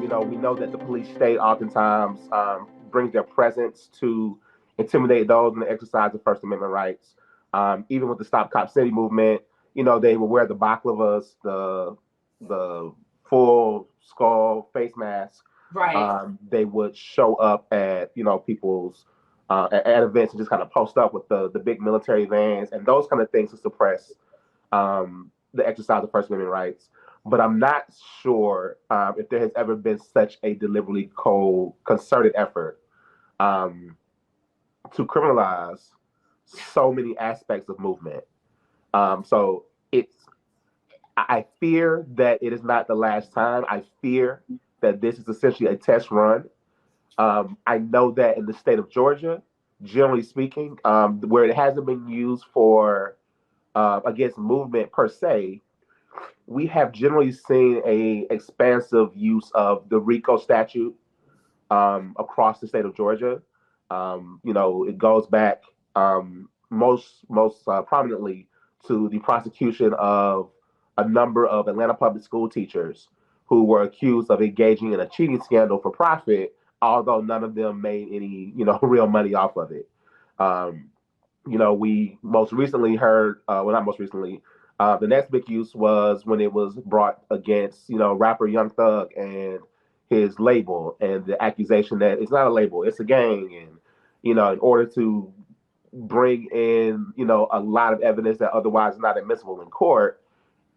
We know that the police state oftentimes brings their presence to intimidate those in the exercise of First Amendment rights. Even with the Stop Cop City movement, they would wear the baklavas, the full skull face mask. Right. They would show up at people's at events and just kind of post up with the big military vans and those kind of things to suppress the exercise of First Amendment rights. But I'm not sure if there has ever been such a deliberately concerted effort to criminalize so many aspects of movement. So I fear that it is not the last time. I fear that this is essentially a test run. I know that in the state of Georgia, generally speaking, where it hasn't been used for against movement per se, we have generally seen a expansive use of the RICO statute across the state of Georgia. It goes back most prominently to the prosecution of a number of Atlanta public school teachers who were accused of engaging in a cheating scandal for profit, although none of them made any, real money off of it. We most recently heard, well, not most recently, the next big use was when it was brought against, rapper Young Thug and his label, and the accusation that it's not a label, it's a gang. And, in order to bring in, a lot of evidence that otherwise is not admissible in court,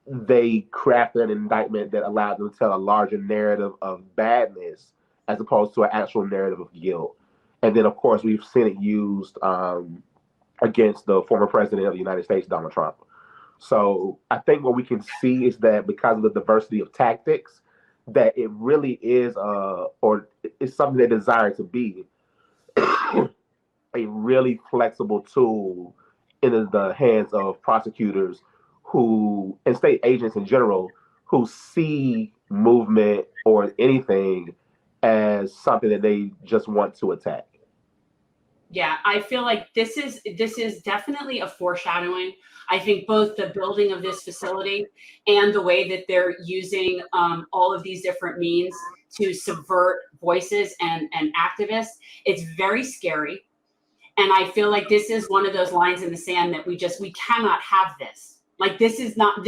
they crafted an indictment that allowed them to tell a larger narrative of badness as opposed to an actual narrative of guilt. And then, of course, we've seen it used against the former president of the United States, Donald Trump. So I think what we can see is that because of the diversity of tactics, that it really is, or it's something they desire to be, a really flexible tool in the hands of prosecutors and state agents in general, who see movement or anything as something that they just want to attack. Yeah, I feel like this is definitely a foreshadowing. I think both the building of this facility and the way that they're using all of these different means to subvert voices and activists, it's very scary. And I feel like this is one of those lines in the sand that we cannot have this. Like, this is not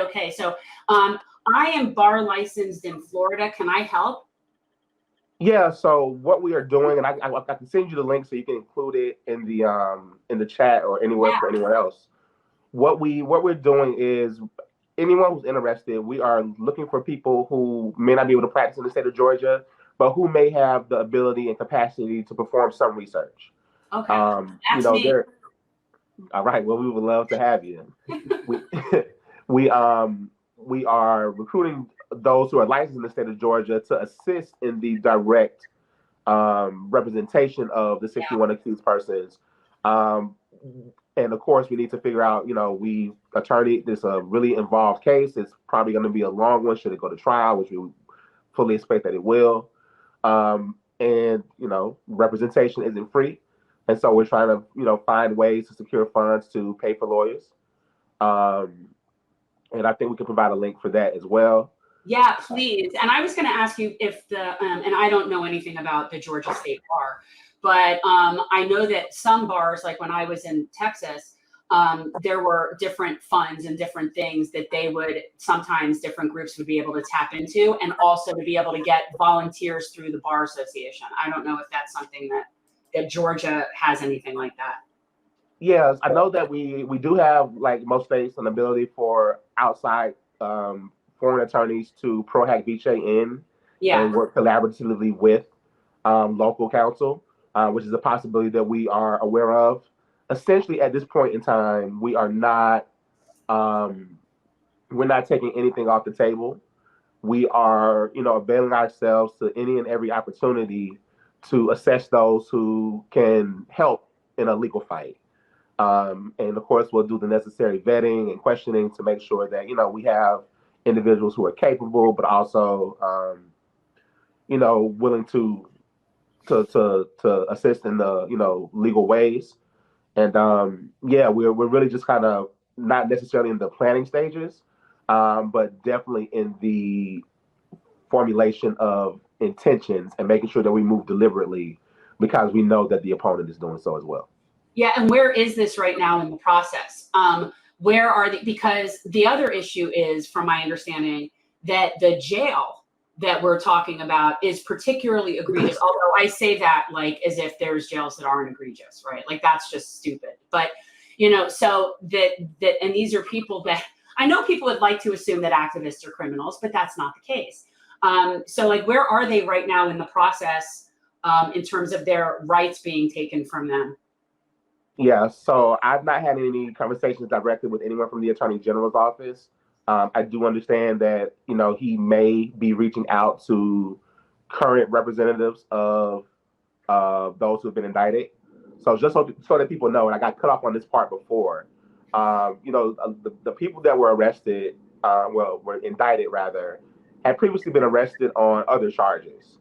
okay. So I am bar licensed in Florida. Can I help? Yeah, so what we are doing, and I can send you the link so you can include it in the chat or anywhere for anyone else. What we're doing is, anyone who's interested, we are looking for people who may not be able to practice in the state of Georgia, but who may have the ability and capacity to perform some research. Okay, that's me. All right. Well, we would love to have you. we are recruiting those who are licensed in the state of Georgia to assist in the direct representation of the 61 accused persons. And of course, we need to figure out, this a really involved case. It's probably going to be a long one should it go to trial, which we fully expect that it will. And representation isn't free. And so we're trying to, find ways to secure funds to pay for lawyers. And I think we can provide a link for that as well. Yeah, please. And I was going to ask you if and I don't know anything about the Georgia State Bar, but I know that some bars, like when I was in Texas, there were different funds and different things that sometimes different groups would be able to tap into, and also to be able to get volunteers through the Bar Association. I don't know if that's something that Georgia has anything like that. Yes, I know that we do have, like most states, an ability for outside foreign attorneys to pro hac vice in and work collaboratively with local counsel, which is a possibility that we are aware of. Essentially, at this point in time, we are not we're not taking anything off the table. We are, availing ourselves to any and every opportunity to assess those who can help in a legal fight. And of course, we'll do the necessary vetting and questioning to make sure that, we have individuals who are capable, but also, willing to assist in the, legal ways. And we're really just kind of not necessarily in the planning stages, but definitely in the formulation of intentions and making sure that we move deliberately because we know that the opponent is doing so as well. Yeah, and where is this right now in the process? Where are the, because the other issue is, from my understanding, that the jail that we're talking about is particularly egregious. Although I say that like as if there's jails that aren't egregious, right? Like that's just stupid. But you know, so that and these are people that I know people would like to assume that activists are criminals, but that's not the case. So like, where are they right now in the process in terms of their rights being taken from them? Yeah, so I've not had any conversations directly with anyone from the Attorney General's office. I do understand that, you know, he may be reaching out to current representatives of those who have been indicted. So just so that people know, and I got cut off on this part before, you know, the people that were arrested, were indicted rather, had previously been arrested on other charges.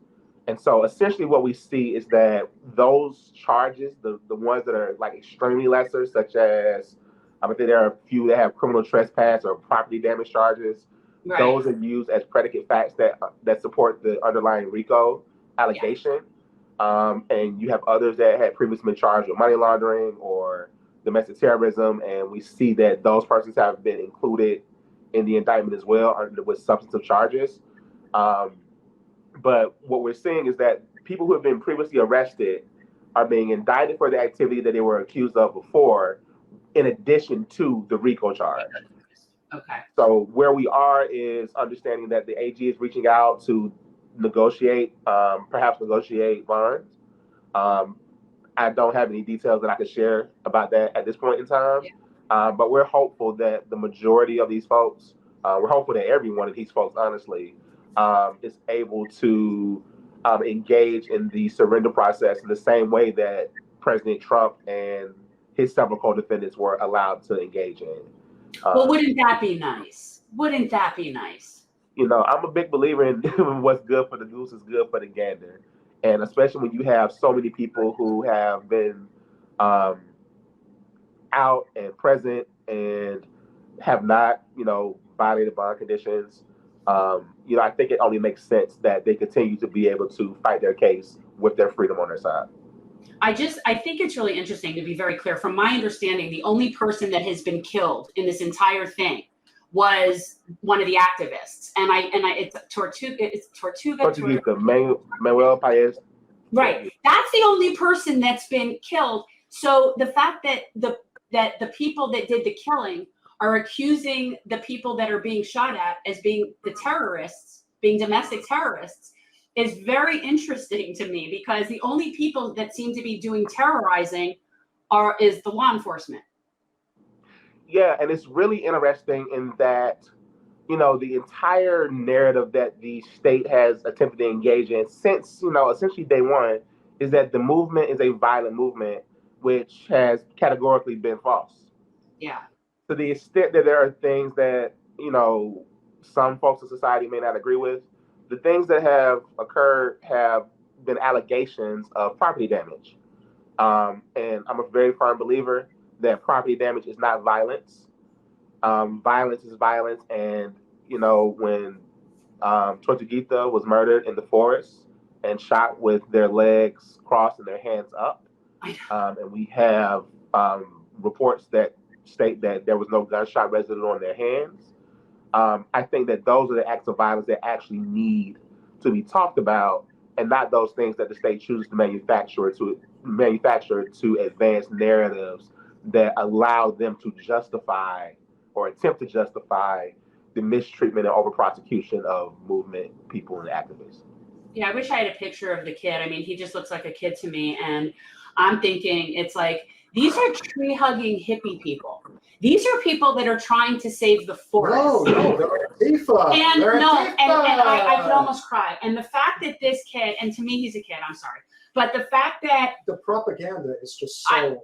And so essentially what we see is that those charges, the ones that are like extremely lesser, such as, I think there are a few that have criminal trespass or property damage charges. Right. Those are used as predicate facts that support the underlying RICO allegation. Yeah. And you have others that had previously been charged with money laundering or domestic terrorism. And we see that those persons have been included in the indictment as well with substantive charges. But what we're seeing is that people who have been previously arrested are being indicted for the activity that they were accused of before, in addition to the RICO charge. Okay. So where we are is understanding that the AG is reaching out to perhaps negotiate bonds. I don't have any details that I can share about that at this point in time. Yeah. But we're hopeful that the majority of these folks, we're hopeful that every one of these folks, honestly, is able to engage in the surrender process in the same way that President Trump and his several co-defendants were allowed to engage in. Well, wouldn't that be nice? Wouldn't that be nice? You know, I'm a big believer in what's good for the goose is good for the gander. And especially when you have so many people who have been out and present and have not, you know, violated bond conditions. You know, I think it only makes sense that they continue to be able to fight their case with their freedom on their side. I think it's really interesting to be very clear. From my understanding, the only person that has been killed in this entire thing was one of the activists, and it's Tortuga, Manuel Paez. Right, that's the only person that's been killed. So the fact that the people that did the killing are accusing the people that are being shot at as being the terrorists, being domestic terrorists, is very interesting to me, because the only people that seem to be doing terrorizing is the law enforcement. Yeah, and it's really interesting in that, you know, the entire narrative that the state has attempted to engage in since, you know, essentially day one, is that the movement is a violent movement, which has categorically been false. Yeah. To the extent that there are things that, you know, some folks in society may not agree with, the things that have occurred have been allegations of property damage. And I'm a very firm believer that property damage is not violence. Violence is violence. And, you know, when Tortuguita was murdered in the forest and shot with their legs crossed and their hands up, and we have reports that state that there was no gunshot residue on their hands. I think that those are the acts of violence that actually need to be talked about, and not those things that the state chooses to manufacture to advance narratives that allow them to justify or attempt to justify the mistreatment and over-prosecution of movement people and activists. Yeah, I wish I had a picture of the kid. I mean, he just looks like a kid to me, and I'm thinking it's like, these are tree-hugging hippie people. These are people that are trying to save the forest. No, they're Antifa. And I could almost cry. And the fact that this kid, and to me he's a kid, I'm sorry, but the fact that the propaganda is just so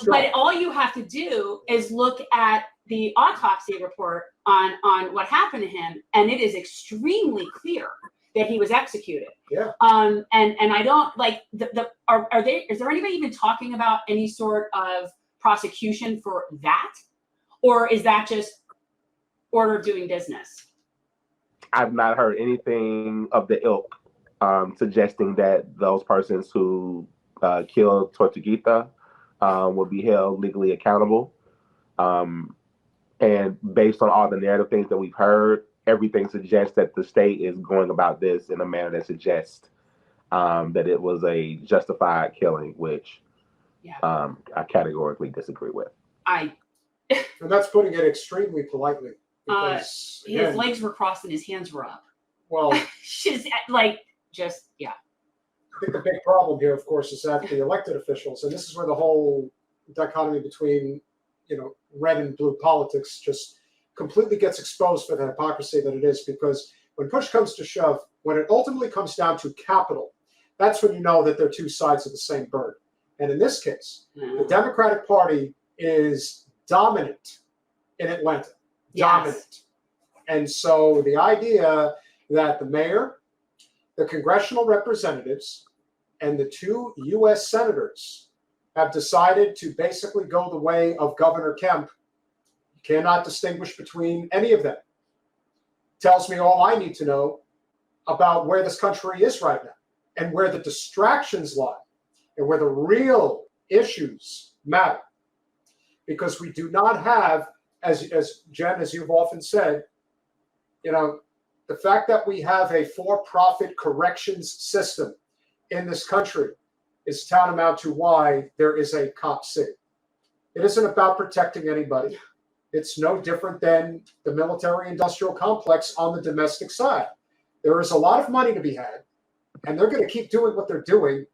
but all you have to do is look at the autopsy report on what happened to him, and it is extremely clear that he was executed. Yeah. And I don't like is there anybody even talking about any sort of prosecution for that, or is that just order of doing business? I've not heard anything of the ilk suggesting that those persons who killed Tortuguita will be held legally accountable. And based on all the narrative things that we've heard, everything suggests that the state is going about this in a manner that suggests that it was a justified killing, which I categorically disagree with. And that's putting it extremely politely. Because, his legs were crossed and his hands were up. Well, She's yeah. I think the big problem here, of course, is that the elected officials, and this is where the whole dichotomy between, red and blue politics just completely gets exposed for the hypocrisy that it is. Because when push comes to shove, when it ultimately comes down to capital, that's when you know that they're two sides of the same bird. And in this case, the Democratic Party is dominant in Atlanta. Dominant. And so the idea that the mayor, the congressional representatives, and the 2 U.S. senators have decided to basically go the way of Governor Kemp, you cannot distinguish between any of them. Tells me all I need to know about where this country is right now and where the distractions lie and where the real issues matter. Because we do not have, as Jen, as you've often said, the fact that we have a for-profit corrections system in this country is tantamount to why there is a cop city. It isn't about protecting anybody. It's no different than the military-industrial complex on the domestic side. There is a lot of money to be had, and they're going to keep doing what they're doing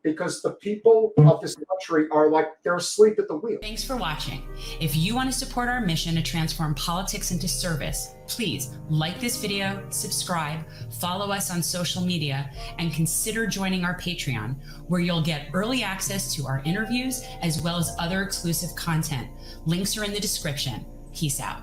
because the people of this country are like they're asleep at the wheel. Thanks for watching. If you want to support our mission to transform politics into service, please like this video, subscribe, follow us on social media, and consider joining our Patreon, where you'll get early access to our interviews as well as other exclusive content. Links are in the description. Peace out.